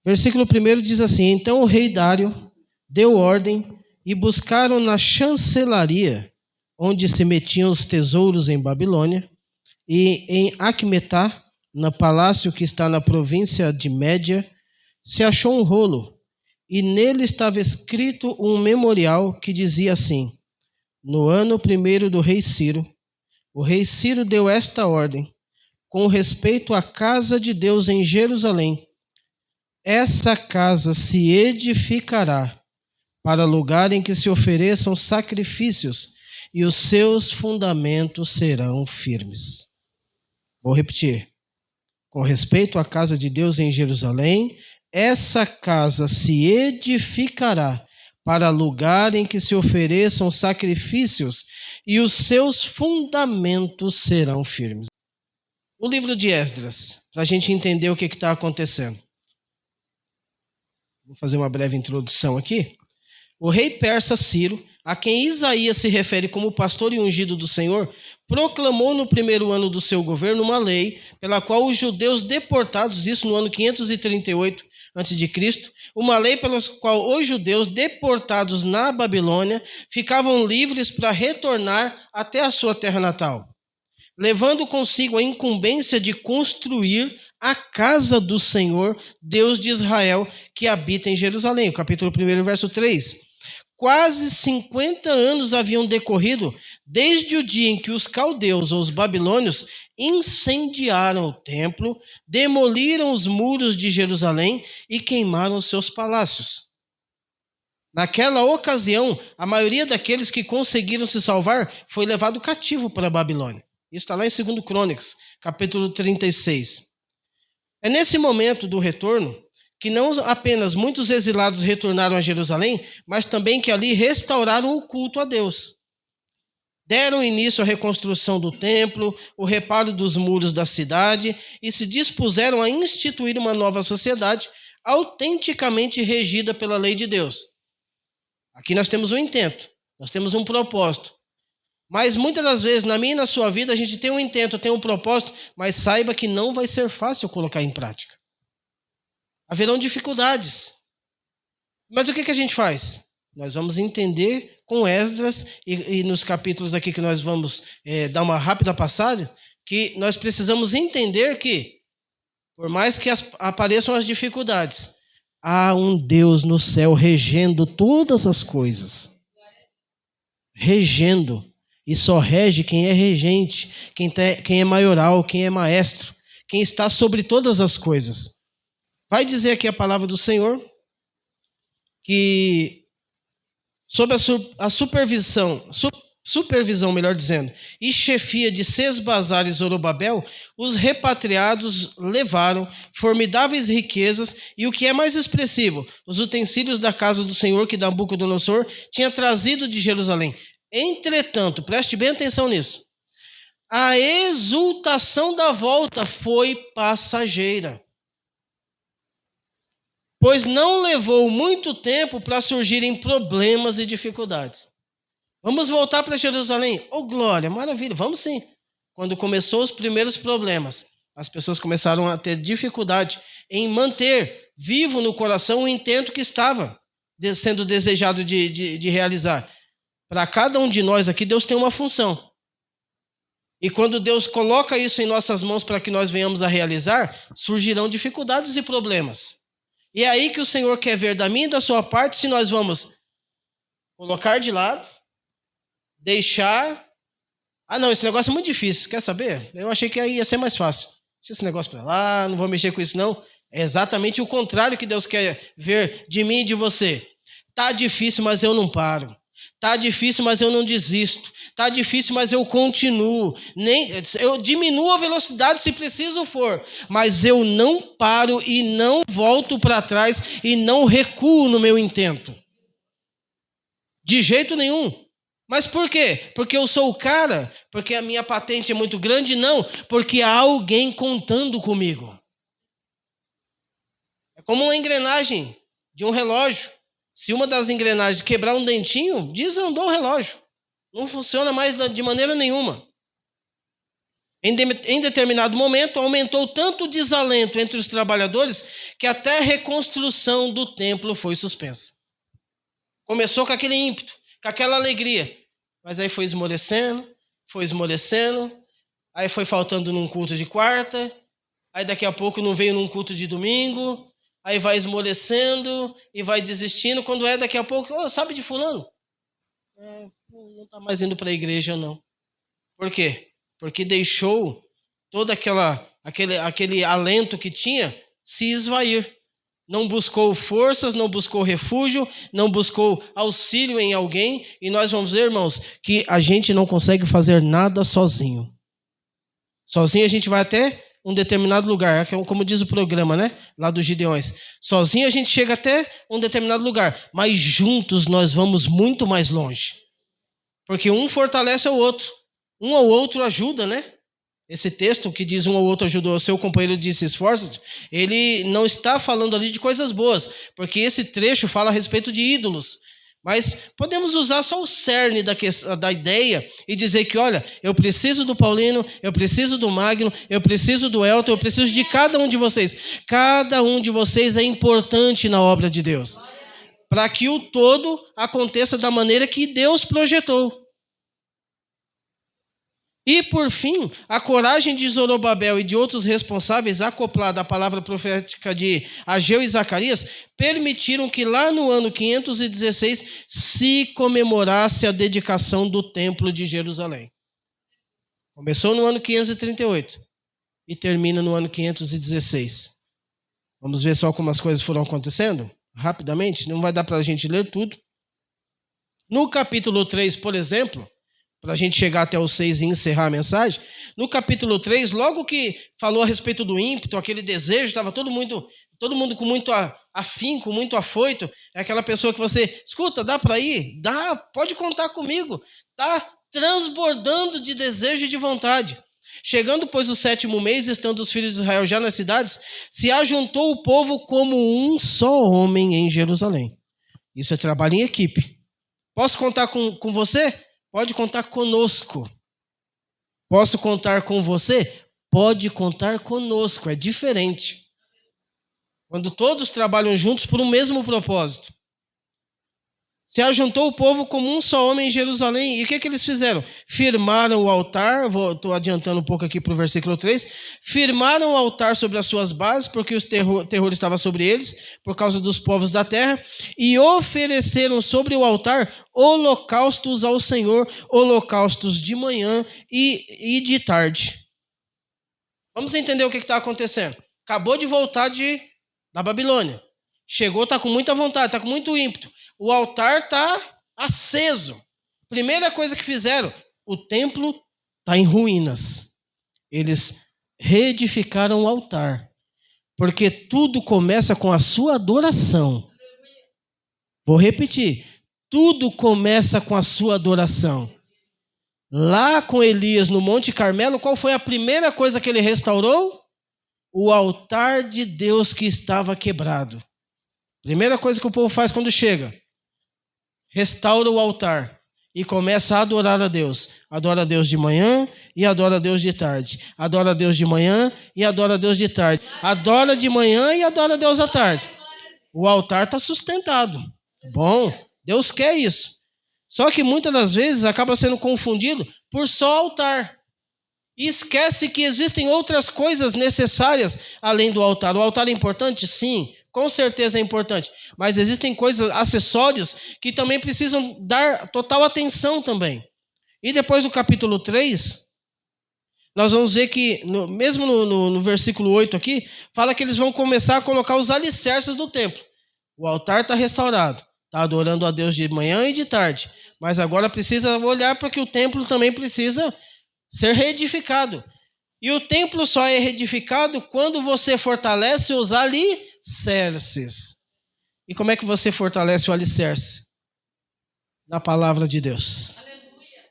Versículo 1 diz assim: Então o rei Dário deu ordem e buscaram na chancelaria, onde se metiam os tesouros em Babilônia, e em Acmetá, no palácio que está na província de Média, se achou um rolo, e nele estava escrito um memorial que dizia assim: No ano 1º do rei Ciro, o rei Ciro deu esta ordem, com respeito à casa de Deus em Jerusalém: essa casa se edificará para lugar em que se ofereçam sacrifícios, e os seus fundamentos serão firmes. Vou repetir. Com respeito à casa de Deus em Jerusalém, essa casa se edificará para lugar em que se ofereçam sacrifícios, e os seus fundamentos serão firmes. O livro de Esdras, para a gente entender o que está acontecendo. Vou fazer uma breve introdução aqui. O rei persa Ciro, a quem Isaías se refere como pastor e ungido do Senhor, proclamou no 1º ano do seu governo uma lei pela qual os judeus deportados, isso no ano 538 a.C., uma lei pela qual os judeus deportados na Babilônia ficavam livres para retornar até a sua terra natal, levando consigo a incumbência de construir a casa do Senhor, Deus de Israel, que habita em Jerusalém. O capítulo 1, verso 3. Quase 50 anos haviam decorrido desde o dia em que os caldeus, ou os babilônios, incendiaram o templo, demoliram os muros de Jerusalém e queimaram os seus palácios. Naquela ocasião, a maioria daqueles que conseguiram se salvar foi levado cativo para a Babilônia. Isso está lá em 2 Crônicas, capítulo 36. É nesse momento do retorno que não apenas muitos exilados retornaram a Jerusalém, mas também que ali restauraram o culto a Deus. Deram início à reconstrução do templo, o reparo dos muros da cidade e se dispuseram a instituir uma nova sociedade autenticamente regida pela lei de Deus. Aqui nós temos um intento, nós temos um propósito. Mas muitas das vezes, na minha e na sua vida, a gente tem um intento, tem um propósito, mas saiba que não vai ser fácil colocar em prática. Haverão dificuldades. Mas o que a gente faz? Nós vamos entender com Esdras e nos capítulos aqui que nós vamos dar uma rápida passagem, que nós precisamos entender que, por mais que apareçam as dificuldades, há um Deus no céu regendo todas as coisas. Regendo. E só rege quem é regente, quem é maioral, quem é maestro, quem está sobre todas as coisas. Vai dizer aqui a palavra do Senhor que, sob a supervisão, melhor dizendo, e chefia de Sesbazar e Zorobabel, os repatriados levaram formidáveis riquezas e, o que é mais expressivo, os utensílios da casa do Senhor que Nabucodonosor tinha trazido de Jerusalém. Entretanto, preste bem atenção nisso, a exultação da volta foi passageira, pois não levou muito tempo para surgirem problemas e dificuldades. Vamos voltar para Jerusalém? Oh, glória, maravilha, vamos sim. Quando começou os primeiros problemas, as pessoas começaram a ter dificuldade em manter vivo no coração o intento que estava sendo desejado de realizar. Para cada um de nós aqui, Deus tem uma função. E quando Deus coloca isso em nossas mãos para que nós venhamos a realizar, surgirão dificuldades e problemas. E é aí que o Senhor quer ver da minha e da sua parte se nós vamos colocar de lado, deixar... Ah, não, esse negócio é muito difícil, quer saber? Eu achei que aí ia ser mais fácil. Deixa esse negócio para lá, não vou mexer com isso não. É exatamente o contrário que Deus quer ver de mim e de você. Tá difícil, mas eu não paro. Tá difícil, mas eu não desisto. Tá difícil, mas eu continuo. Eu diminuo a velocidade se preciso for, mas eu não paro e não volto para trás e não recuo no meu intento. De jeito nenhum. Mas por quê? Porque eu sou o cara? Porque a minha patente é muito grande? Não, porque há alguém contando comigo. É como uma engrenagem de um relógio. Se uma das engrenagens quebrar um dentinho, desandou o relógio. Não funciona mais de maneira nenhuma. Em determinado momento, aumentou tanto o desalento entre os trabalhadores que até a reconstrução do templo foi suspensa. Começou com aquele ímpeto, com aquela alegria, mas aí foi esmorecendo, aí foi faltando num culto de quarta, aí daqui a pouco não veio num culto de domingo, aí vai esmorecendo e vai desistindo. Quando daqui a pouco, sabe de fulano? Não está mais indo para a igreja, não. Por quê? Porque deixou todo aquele alento que tinha se esvair. Não buscou forças, não buscou refúgio, não buscou auxílio em alguém. E nós vamos ver, irmãos, que a gente não consegue fazer nada sozinho. Sozinho a gente vai até um determinado lugar, como diz o programa, né? Lá dos Gideões. Sozinho a gente chega até um determinado lugar, mas juntos nós vamos muito mais longe. Porque um fortalece o outro. Um ao outro ajuda, né? Esse texto que diz um ao outro ajudou o seu companheiro disse esforça-te, ele não está falando ali de coisas boas, porque esse trecho fala a respeito de ídolos. Mas podemos usar só o cerne da ideia e dizer que, olha, eu preciso do Paulino, eu preciso do Magno, eu preciso do Elton, eu preciso de cada um de vocês. Cada um de vocês é importante na obra de Deus, para que o todo aconteça da maneira que Deus projetou. E, por fim, a coragem de Zorobabel e de outros responsáveis, acoplada à palavra profética de Ageu e Zacarias, permitiram que lá no ano 516 se comemorasse a dedicação do Templo de Jerusalém. Começou no ano 538 e termina no ano 516. Vamos ver só como as coisas foram acontecendo? Rapidamente, não vai dar para a gente ler tudo. No capítulo 3, por exemplo, para a gente chegar até o 6 e encerrar a mensagem, no capítulo 3, logo que falou a respeito do ímpeto, aquele desejo, estava todo mundo com muito afinco, muito afoito, é aquela pessoa que você, escuta, dá para ir? Dá, pode contar comigo, está transbordando de desejo e de vontade. Chegando, pois, o 7º mês, estando os filhos de Israel já nas cidades, se ajuntou o povo como um só homem em Jerusalém. Isso é trabalho em equipe. Posso contar com você? Pode contar conosco. Posso contar com você? Pode contar conosco. É diferente. Quando todos trabalham juntos por um mesmo propósito. Se ajuntou o povo como um só homem em Jerusalém. E o que eles fizeram? Firmaram o altar. Estou adiantando um pouco aqui para o versículo 3. Firmaram o altar sobre as suas bases, porque o terror estava sobre eles, por causa dos povos da terra. E ofereceram sobre o altar holocaustos ao Senhor, holocaustos de manhã e de tarde. Vamos entender o que está acontecendo. Acabou de voltar da Babilônia. Chegou, está com muita vontade, está com muito ímpeto. O altar está aceso. Primeira coisa que fizeram, o templo está em ruínas. Eles reedificaram o altar. Porque tudo começa com a sua adoração. Vou repetir. Tudo começa com a sua adoração. Lá com Elias no Monte Carmelo, qual foi a primeira coisa que ele restaurou? O altar de Deus que estava quebrado. Primeira coisa que o povo faz quando chega. Restaura o altar e começa a adorar a Deus. Adora a Deus de manhã e adora a Deus de tarde. Adora a Deus de manhã e adora a Deus de tarde. Adora de manhã e adora a Deus à tarde. O altar está sustentado. Bom, Deus quer isso. Só que muitas das vezes acaba sendo confundido por só altar. E esquece que existem outras coisas necessárias além do altar. O altar é importante? Sim. Com certeza é importante, mas existem coisas, acessórios, que também precisam dar total atenção também. E depois do capítulo 3, nós vamos ver que, mesmo no versículo 8 aqui, fala que eles vão começar a colocar os alicerces do templo. O altar está restaurado, está adorando a Deus de manhã e de tarde, mas agora precisa olhar para que o templo também precisa ser reedificado. E o templo só é reedificado quando você fortalece os alicerces. E como é que você fortalece o alicerce? Na palavra de Deus. Aleluia.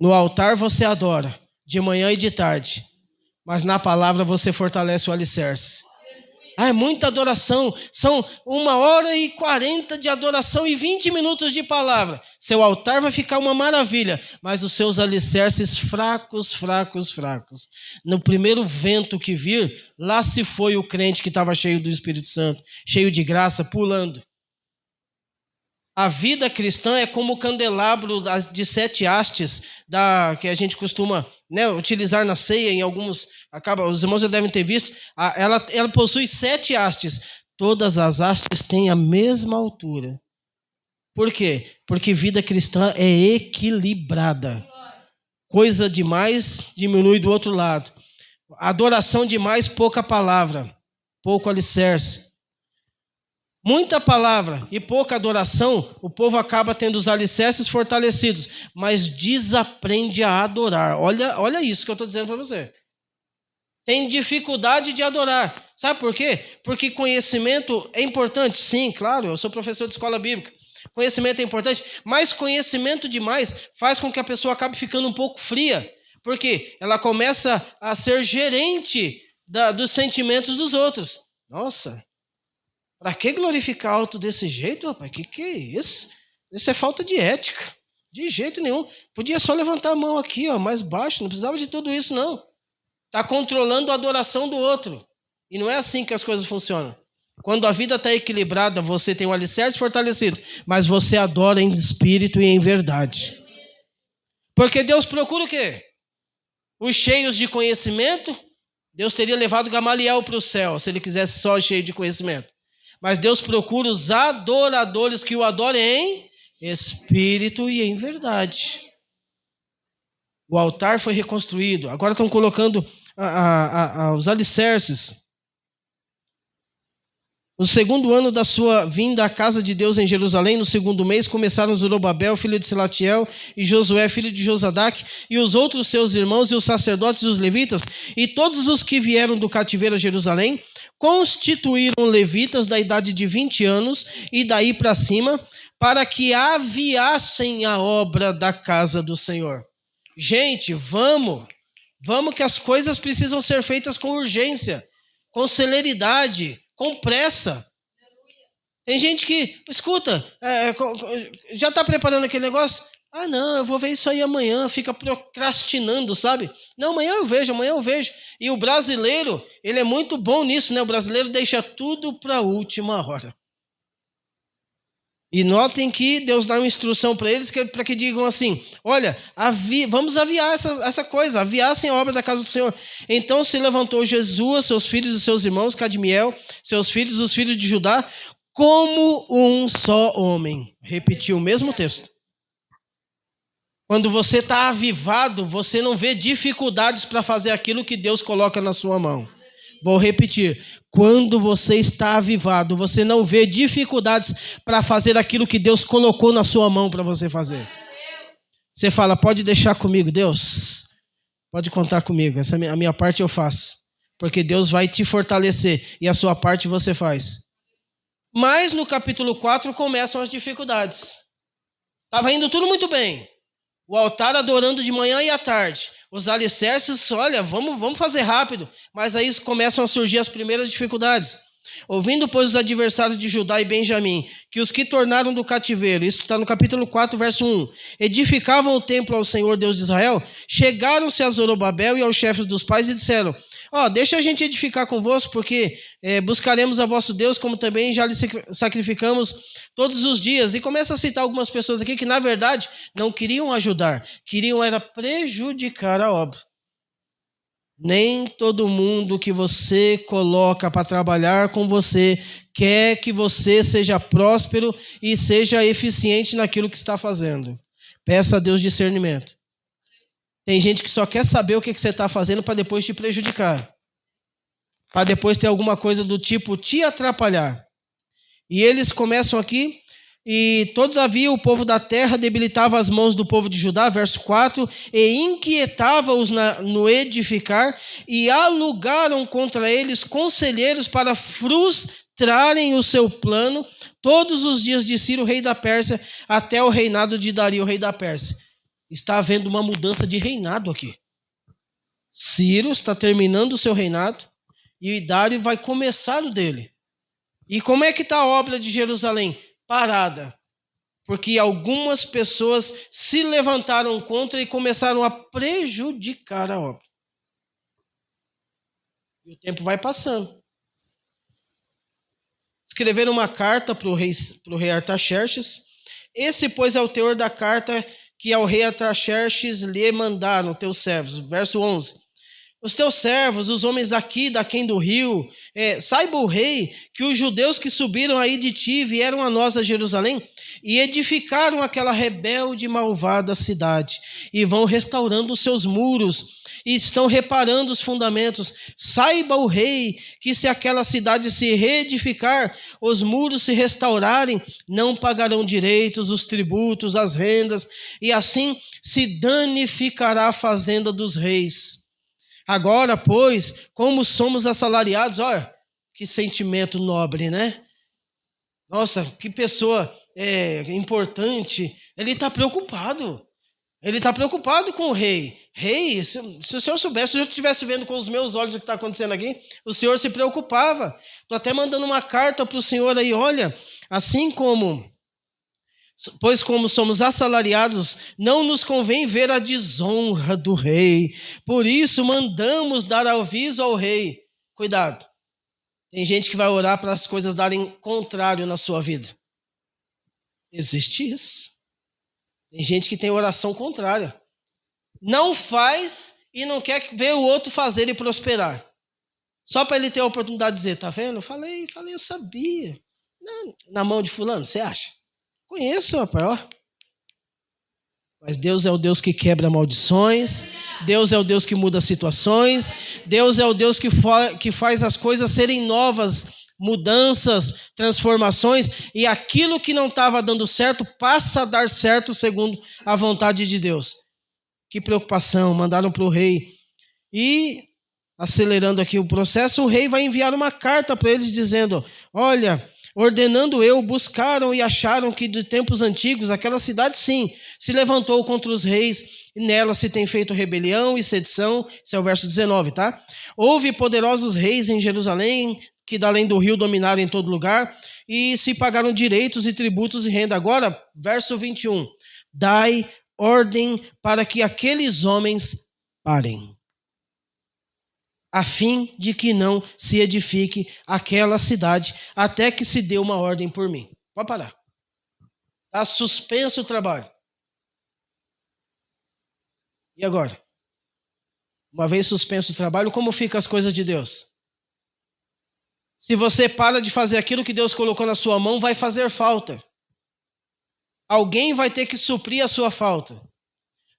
No altar você adora, de manhã e de tarde. Mas na palavra você fortalece o alicerce. Aleluia. Ah, é muita adoração. São 1h40 de adoração e 20 minutos de palavra. Seu altar vai ficar uma maravilha, mas os seus alicerces fracos. No primeiro vento que vir, lá se foi o crente que estava cheio do Espírito Santo, cheio de graça, pulando. A vida cristã é como o candelabro de 7 hastes que a gente costuma, né, utilizar na ceia. Em alguns, os irmãos já devem ter visto. Ela possui 7 hastes. Todas as hastes têm a mesma altura. Por quê? Porque vida cristã é equilibrada. Coisa demais diminui do outro lado. Adoração demais, pouca palavra, pouco alicerce. Muita palavra e pouca adoração, o povo acaba tendo os alicerces fortalecidos, mas desaprende a adorar. Olha isso que eu estou dizendo para você. Tem dificuldade de adorar. Sabe por quê? Porque conhecimento é importante. Sim, claro, eu sou professor de escola bíblica. Conhecimento é importante, mas conhecimento demais faz com que a pessoa acabe ficando um pouco fria. Porque ela começa a ser gerente dos sentimentos dos outros. Nossa, para que glorificar alto desse jeito, rapaz? Que é isso? Isso é falta de ética. De jeito nenhum. Podia só levantar a mão aqui, ó, mais baixo. Não precisava de tudo isso, não. Está controlando a adoração do outro. E não é assim que as coisas funcionam. Quando a vida está equilibrada, você tem o alicerce fortalecido, mas você adora em espírito e em verdade. Porque Deus procura o quê? Os cheios de conhecimento. Deus teria levado Gamaliel para o céu, se ele quisesse só cheio de conhecimento. Mas Deus procura os adoradores que o adorem em espírito e em verdade. O altar foi reconstruído. Agora estão colocando os alicerces. No segundo ano da sua vinda à casa de Deus em Jerusalém, no segundo mês, começaram Zorobabel, filho de Selatiel, e Josué, filho de Josadaque, e os outros seus irmãos, e os sacerdotes e os levitas, e todos os que vieram do cativeiro a Jerusalém, constituíram levitas da idade de 20 anos, e daí para cima, para que aviassem a obra da casa do Senhor. Gente, vamos que as coisas precisam ser feitas com urgência, com celeridade, com pressa. Tem gente que, escuta, já está preparando aquele negócio? Ah, não, eu vou ver isso aí amanhã, fica procrastinando, sabe? Não, amanhã eu vejo. E o brasileiro, ele é muito bom nisso, né? O brasileiro deixa tudo para a última hora. E notem que Deus dá uma instrução para eles, para que digam assim, olha, vamos aviar essa coisa, aviassem a obra da casa do Senhor. Então se levantou Jesus, seus filhos e seus irmãos, Cadmiel, seus filhos, os filhos de Judá, como um só homem. Repetiu o mesmo texto. Quando você está avivado, você não vê dificuldades para fazer aquilo que Deus coloca na sua mão. Vou repetir. Quando você está avivado, você não vê dificuldades para fazer aquilo que Deus colocou na sua mão para você fazer. Você fala, pode deixar comigo, Deus. Pode contar comigo. A minha parte eu faço. Porque Deus vai te fortalecer e a sua parte você faz. Mas no capítulo 4 começam as dificuldades. Estava indo tudo muito bem. O altar adorando de manhã e à tarde. Os alicerces, olha, vamos fazer rápido. Mas aí começam a surgir as primeiras dificuldades. Ouvindo, pois, os adversários de Judá e Benjamim, que os que tornaram do cativeiro, isso está no capítulo 4, verso 1, edificavam o templo ao Senhor Deus de Israel, chegaram-se a Zorobabel e aos chefes dos pais e disseram, deixa a gente edificar convosco, porque buscaremos a vosso Deus, como também já lhe sacrificamos todos os dias. E começa a citar algumas pessoas aqui que, na verdade, não queriam ajudar, queriam era prejudicar a obra. Nem todo mundo que você coloca para trabalhar com você quer que você seja próspero e seja eficiente naquilo que está fazendo. Peça a Deus discernimento. Tem gente que só quer saber o que você está fazendo para depois te prejudicar. Para depois ter alguma coisa do tipo te atrapalhar. E eles começam aqui. E todavia o povo da terra debilitava as mãos do povo de Judá, verso 4, e inquietava-os no edificar, e alugaram contra eles conselheiros para frustrarem o seu plano todos os dias de Ciro, rei da Pérsia, até o reinado de Dario, rei da Pérsia. Está havendo uma mudança de reinado aqui. Ciro está terminando o seu reinado, E Dário vai começar o dele. E como é que está a obra de Jerusalém? Parada. Porque algumas pessoas se levantaram contra e começaram a prejudicar a obra. E o tempo vai passando. Escreveram uma carta para o rei Artaxerxes. Esse, pois, é o teor da carta que ao rei Artaxerxes lhe mandaram teus servos. Verso 11. Os teus servos, os homens aqui, daquém do rio, saiba o rei que os judeus que subiram aí de ti vieram a nós a Jerusalém e edificaram aquela rebelde e malvada cidade e vão restaurando os seus muros e estão reparando os fundamentos. Saiba o rei que se aquela cidade se reedificar, os muros se restaurarem, não pagarão direitos, os tributos, as rendas, e assim se danificará a fazenda dos reis. Agora, pois, como somos assalariados, olha, que sentimento nobre, né? Nossa, que pessoa importante. Ele está preocupado. Ele está preocupado com o rei. Rei, se o senhor soubesse, se eu estivesse vendo com os meus olhos o que está acontecendo aqui, o senhor se preocupava. Estou até mandando uma carta para o senhor aí, olha, pois como somos assalariados, não nos convém ver a desonra do rei. Por isso mandamos dar aviso ao rei. Cuidado. Tem gente que vai orar para as coisas darem contrário na sua vida. Existe isso. Tem gente que tem oração contrária. Não faz e não quer ver o outro fazer e prosperar. Só para ele ter a oportunidade de dizer, tá vendo? Falei, eu sabia. Não, na mão de fulano, você acha? Conheço, rapaz, ó. Mas Deus é o Deus que quebra maldições. Deus é o Deus que muda situações. Deus é o Deus que faz as coisas serem novas, mudanças, transformações. E aquilo que não estava dando certo, passa a dar certo segundo a vontade de Deus. Que preocupação, mandaram para o rei. E, acelerando aqui o processo, o rei vai enviar uma carta para eles dizendo, olha, ordenando eu, buscaram e acharam que de tempos antigos aquela cidade sim, se levantou contra os reis e nela se tem feito rebelião e sedição. Esse é o verso 19, tá? Houve poderosos reis em Jerusalém que da além do rio dominaram em todo lugar e se pagaram direitos e tributos e renda. Agora, verso 21, dai ordem para que aqueles homens parem, a fim de que não se edifique aquela cidade, até que se dê uma ordem por mim. Pode parar. Está suspenso o trabalho. E agora? Uma vez suspenso o trabalho, como ficam as coisas de Deus? Se você para de fazer aquilo que Deus colocou na sua mão, vai fazer falta. Alguém vai ter que suprir a sua falta.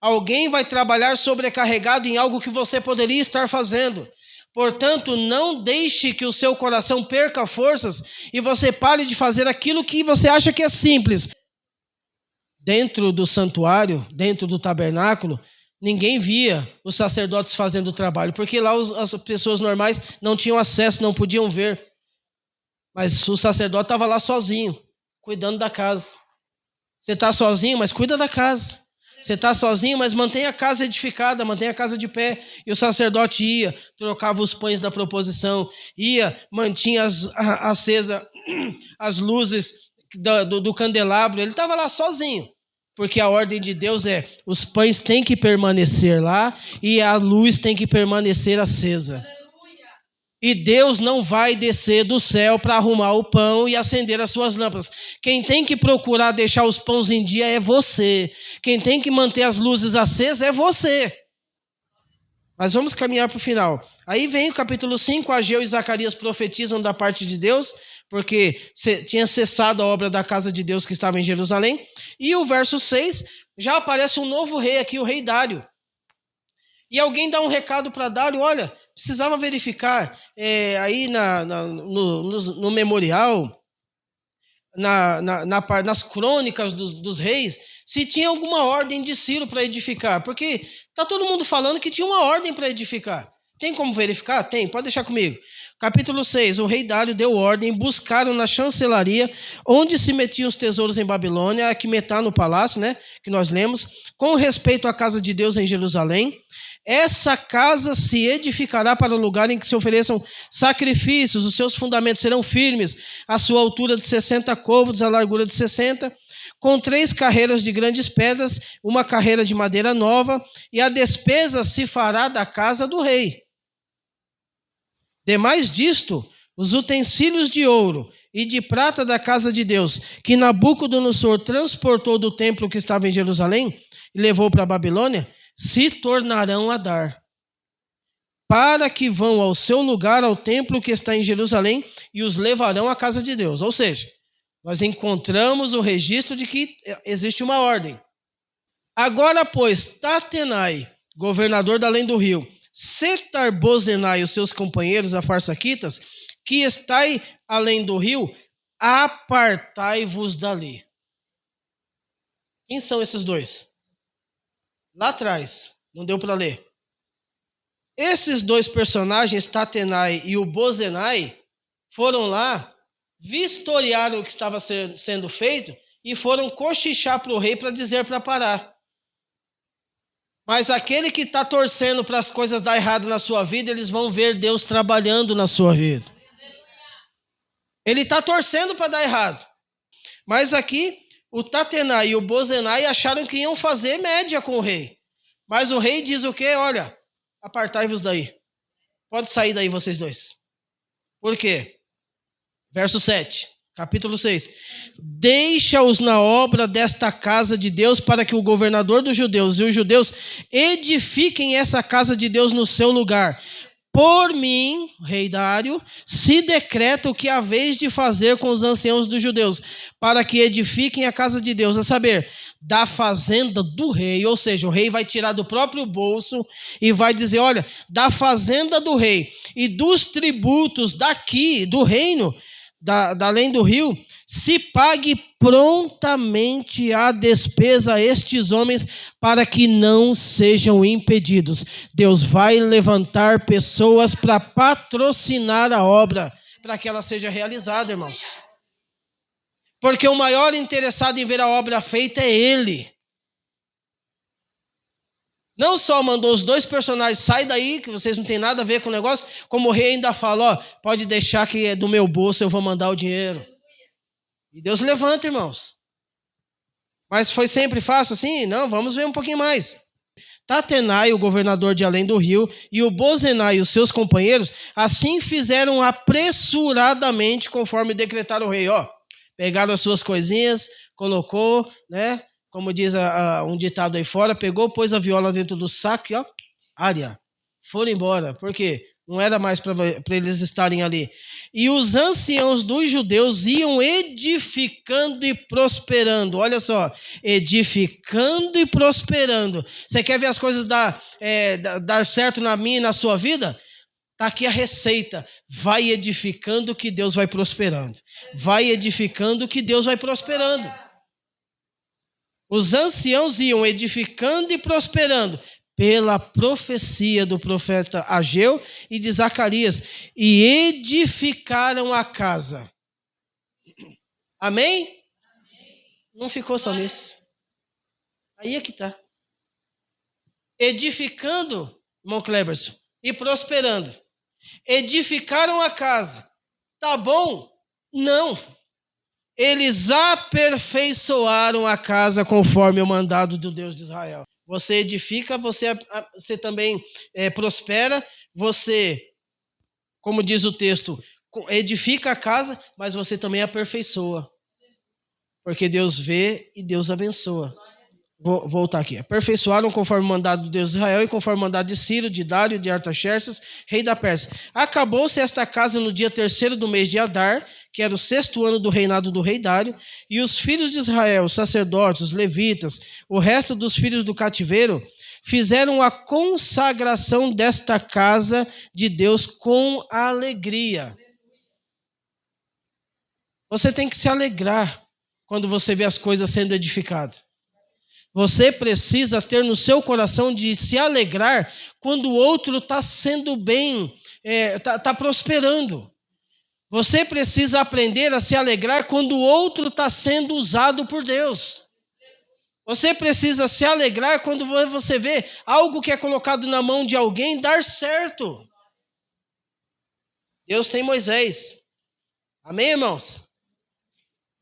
Alguém vai trabalhar sobrecarregado em algo que você poderia estar fazendo. Portanto, não deixe que o seu coração perca forças e você pare de fazer aquilo que você acha que é simples. Dentro do santuário, dentro do tabernáculo, ninguém via os sacerdotes fazendo o trabalho, porque lá as pessoas normais não tinham acesso, não podiam ver. Mas o sacerdote estava lá sozinho, cuidando da casa. Você está sozinho, mas cuida da casa. Você está sozinho, mas mantém a casa edificada, mantém a casa de pé. E o sacerdote ia, trocava os pães da proposição, ia, mantinha acesa as luzes do candelabro. Ele estava lá sozinho, porque a ordem de Deus é, os pães têm que permanecer lá e a luz tem que permanecer acesa. E Deus não vai descer do céu para arrumar o pão e acender as suas lâmpadas. Quem tem que procurar deixar os pães em dia é você. Quem tem que manter as luzes acesas é você. Mas vamos caminhar para o final. Aí vem o capítulo 5, Ageu e Zacarias profetizam da parte de Deus, porque tinha cessado a obra da casa de Deus que estava em Jerusalém. E o verso 6, já aparece um novo rei aqui, o rei Dário. E alguém dá um recado para Dário, olha, precisava verificar aí no memorial, nas crônicas dos reis, se tinha alguma ordem de Ciro para edificar. Porque está todo mundo falando que tinha uma ordem para edificar. Tem como verificar? Tem, pode deixar comigo. Capítulo 6, o rei Dário deu ordem, buscaram na chancelaria, onde se metiam os tesouros em Babilônia, aqui metá no palácio, né, que nós lemos, com respeito à casa de Deus em Jerusalém. Essa casa se edificará para o lugar em que se ofereçam sacrifícios, os seus fundamentos serão firmes, a sua altura de 60 côvados, a largura de 60, com 3 carreiras de grandes pedras, uma carreira de madeira nova, e a despesa se fará da casa do rei. Demais disto, os utensílios de ouro e de prata da casa de Deus, que Nabucodonosor transportou do templo que estava em Jerusalém e levou para a Babilônia, se tornarão a dar, para que vão ao seu lugar, ao templo que está em Jerusalém, e os levarão à casa de Deus. Ou seja, nós encontramos o registro de que existe uma ordem. Agora, pois, Tatenai, governador da além do rio, Setar-Bozenai e os seus companheiros, afarsaquitas, que estai além do rio, apartai-vos dali. Quem são esses dois? Lá atrás, não deu para ler. Esses 2 personagens, Tatenai e o Bozenai, foram lá, vistoriaram o que estava sendo feito e foram cochichar para o rei para dizer para parar. Mas aquele que está torcendo para as coisas dar errado na sua vida, eles vão ver Deus trabalhando na sua vida. Ele está torcendo para dar errado. Mas aqui, o Tatenai e o Bozenai acharam que iam fazer média com o rei. Mas o rei diz o quê? Olha, apartai-vos daí. Pode sair daí vocês dois. Por quê? Verso 7. Capítulo 6. Deixa-os na obra desta casa de Deus, para que o governador dos judeus e os judeus edifiquem essa casa de Deus no seu lugar. Por mim, rei Dário, se decreta o que haveis de fazer com os anciãos dos judeus, para que edifiquem a casa de Deus, a saber, da fazenda do rei. Ou seja, o rei vai tirar do próprio bolso e vai dizer, olha, da fazenda do rei e dos tributos daqui, do reino, da além do rio, se pague prontamente a despesa a estes homens para que não sejam impedidos. Deus vai levantar pessoas para patrocinar a obra, para que ela seja realizada, irmãos. Porque o maior interessado em ver a obra feita é Ele. Não só mandou os 2 personagens, sai daí, que vocês não têm nada a ver com o negócio, como o rei ainda fala, ó, pode deixar que é do meu bolso, eu vou mandar o dinheiro. E Deus levanta, irmãos. Mas foi sempre fácil assim? Não, vamos ver um pouquinho mais. Tatenai, o governador de além do rio, e o Bozenai e os seus companheiros, assim fizeram apressuradamente, conforme decretaram o rei. Ó, pegaram as suas coisinhas, colocou, né? Como diz um ditado aí fora, pegou, pôs a viola dentro do saco e ó, área, foram embora. Por quê? Não era mais para eles estarem ali. E os anciãos dos judeus iam edificando e prosperando. Olha só, edificando e prosperando. Você quer ver as coisas dar certo na minha e na sua vida? Está aqui a receita. Vai edificando que Deus vai prosperando. Vai edificando que Deus vai prosperando. Os anciãos iam edificando e prosperando pela profecia do profeta Ageu e de Zacarias, e edificaram a casa. Amém? Não ficou só nisso. Aí é que está. Edificando, irmão Cleberson, e prosperando. Edificaram a casa. Tá bom? Não. Eles aperfeiçoaram a casa conforme o mandado do Deus de Israel. Você edifica, você também prospera, você, como diz o texto, edifica a casa, mas você também aperfeiçoa. Porque Deus vê e Deus abençoa. Vou voltar aqui. Aperfeiçoaram conforme o mandado do Deus de Israel e conforme o mandado de Ciro, de Dário, de Artaxerxes, rei da Pérsia. Acabou-se esta casa no dia 3º do mês de Adar, que era o 6º ano do reinado do rei Dário, e os filhos de Israel, os sacerdotes, os levitas, o resto dos filhos do cativeiro, fizeram a consagração desta casa de Deus com alegria. Você tem que se alegrar quando você vê as coisas sendo edificadas. Você precisa ter no seu coração de se alegrar quando o outro está sendo bem, está prosperando. Você precisa aprender a se alegrar quando o outro está sendo usado por Deus. Você precisa se alegrar quando você vê algo que é colocado na mão de alguém dar certo. Deus tem Moisés. Amém, irmãos?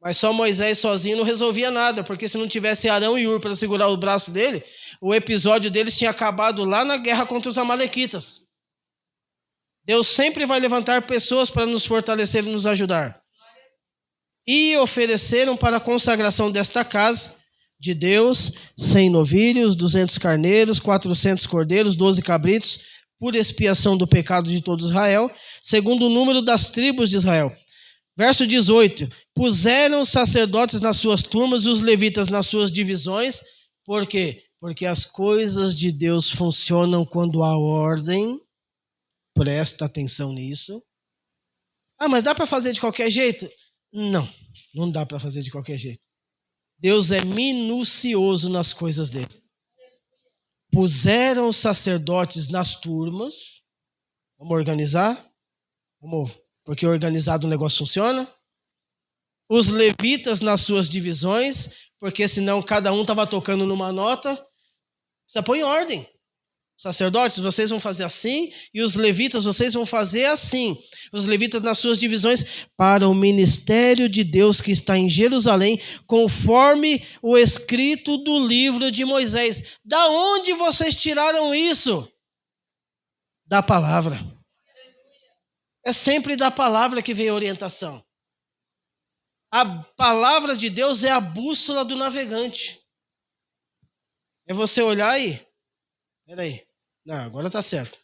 Mas só Moisés sozinho não resolvia nada, porque se não tivesse Arão e Hur para segurar o braço dele, o episódio deles tinha acabado lá na guerra contra os amalequitas. Deus sempre vai levantar pessoas para nos fortalecer e nos ajudar. E ofereceram para a consagração desta casa de Deus 100 novilhos, 200 carneiros, 400 cordeiros, 12 cabritos, por expiação do pecado de todo Israel, segundo o número das tribos de Israel. Verso 18, puseram os sacerdotes nas suas turmas e os levitas nas suas divisões. Por quê? Porque as coisas de Deus funcionam quando há ordem. Presta atenção nisso. Ah, mas dá para fazer de qualquer jeito? Não, não dá para fazer de qualquer jeito. Deus é minucioso nas coisas dele. Puseram os sacerdotes nas turmas. Vamos organizar? Vamos. Porque organizado o negócio funciona. Os levitas nas suas divisões, porque senão cada um estava tocando numa nota. Você põe em ordem. Sacerdotes, vocês vão fazer assim, e os levitas, vocês vão fazer assim. Os levitas nas suas divisões, para o ministério de Deus que está em Jerusalém, conforme o escrito do livro de Moisés. Da onde vocês tiraram isso? Da palavra. É sempre da palavra que vem a orientação. A palavra de Deus é a bússola do navegante. É você olhar aí. Peraí. Não, agora está certo.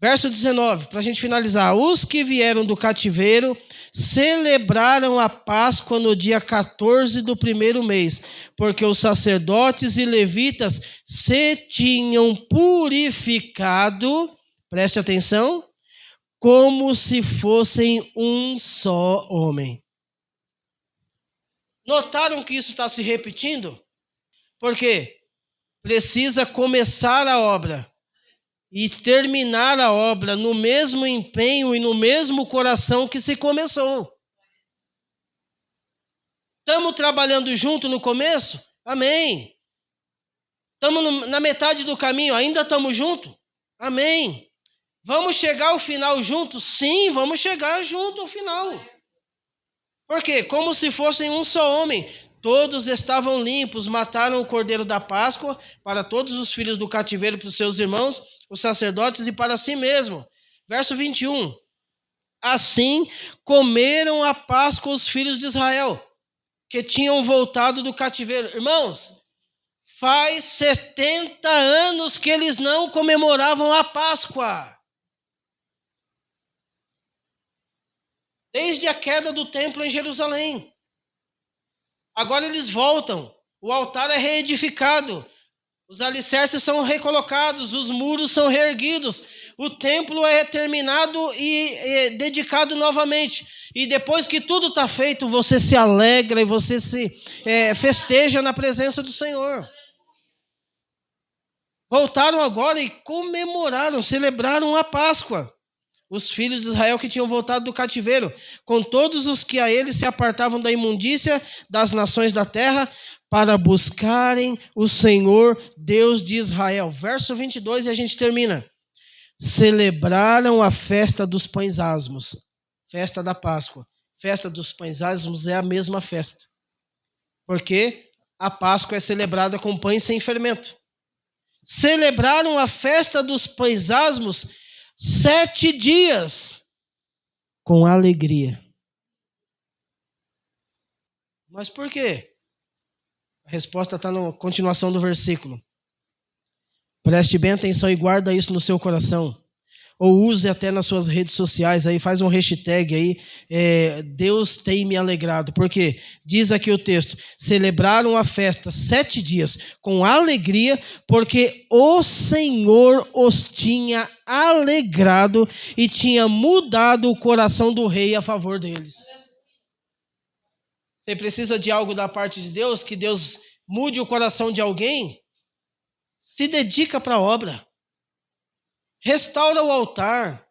Verso 19, para a gente finalizar. Os que vieram do cativeiro celebraram a Páscoa no dia 14 do primeiro mês, porque os sacerdotes e levitas se tinham purificado, preste atenção, como se fossem um só homem. Notaram que isso está se repetindo? Porque precisa começar a obra e terminar a obra no mesmo empenho e no mesmo coração que se começou. Estamos trabalhando junto no começo? Amém. Estamos na metade do caminho, ainda estamos juntos? Amém. Vamos chegar ao final juntos? Sim, vamos chegar junto ao final. Por quê? Como se fossem um só homem. Todos estavam limpos, mataram o cordeiro da Páscoa para todos os filhos do cativeiro, para os seus irmãos, os sacerdotes e para si mesmo. Verso 21. Assim comeram a Páscoa os filhos de Israel, que tinham voltado do cativeiro. Irmãos, faz 70 anos que eles não comemoravam a Páscoa. Desde a queda do templo em Jerusalém. Agora eles voltam. O altar é reedificado. Os alicerces são recolocados. Os muros são reerguidos. O templo é terminado e dedicado novamente. E depois que tudo está feito, você se alegra e você se festeja na presença do Senhor. Voltaram agora e comemoraram, celebraram a Páscoa. Os filhos de Israel que tinham voltado do cativeiro, com todos os que a eles se apartavam da imundícia das nações da terra, para buscarem o Senhor, Deus de Israel. Verso 22 e a gente termina. Celebraram a festa dos pães asmos, festa da Páscoa. Festa dos pães asmos é a mesma festa, porque a Páscoa é celebrada com pães sem fermento. Celebraram a festa dos pães asmos 7 dias, com alegria. Mas por quê? A resposta está na continuação do versículo. Preste bem atenção e guarda isso no seu coração. Ou use até nas suas redes sociais, aí faz um hashtag aí, Deus tem me alegrado. Porque diz aqui o texto, celebraram a festa 7 dias com alegria, porque o Senhor os tinha alegrado e tinha mudado o coração do rei a favor deles. Você precisa de algo da parte de Deus, que Deus mude o coração de alguém, se dedica para a obra. Restaura o altar.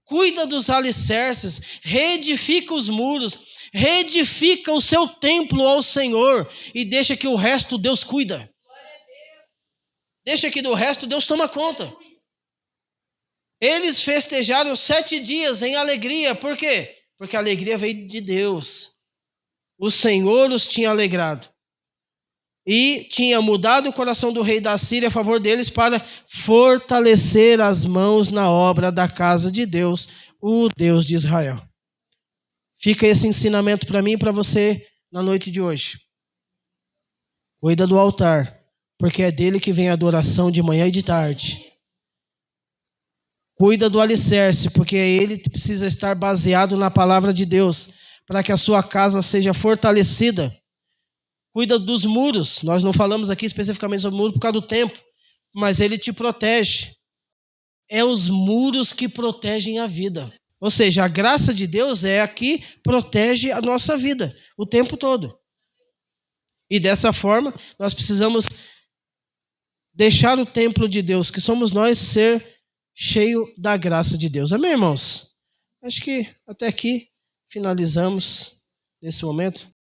Cuida dos alicerces. Reedifica os muros. Reedifica o seu templo ao Senhor. E deixa que o resto Deus cuida. Deixa que do resto Deus toma conta. Eles festejaram 7 dias em alegria. Por quê? Porque a alegria veio de Deus. O Senhor os tinha alegrado. E tinha mudado o coração do rei da Síria a favor deles para fortalecer as mãos na obra da casa de Deus, o Deus de Israel. Fica esse ensinamento para mim e para você na noite de hoje. Cuida do altar, porque é dele que vem a adoração de manhã e de tarde. Cuida do alicerce, porque ele precisa estar baseado na palavra de Deus, para que a sua casa seja fortalecida. Cuida dos muros. Nós não falamos aqui especificamente sobre o muro por causa do tempo, mas ele te protege. É os muros que protegem a vida. Ou seja, a graça de Deus é a que protege a nossa vida o tempo todo. E dessa forma, nós precisamos deixar o templo de Deus, que somos nós, ser cheio da graça de Deus. Amém, irmãos? Acho que até aqui finalizamos nesse momento.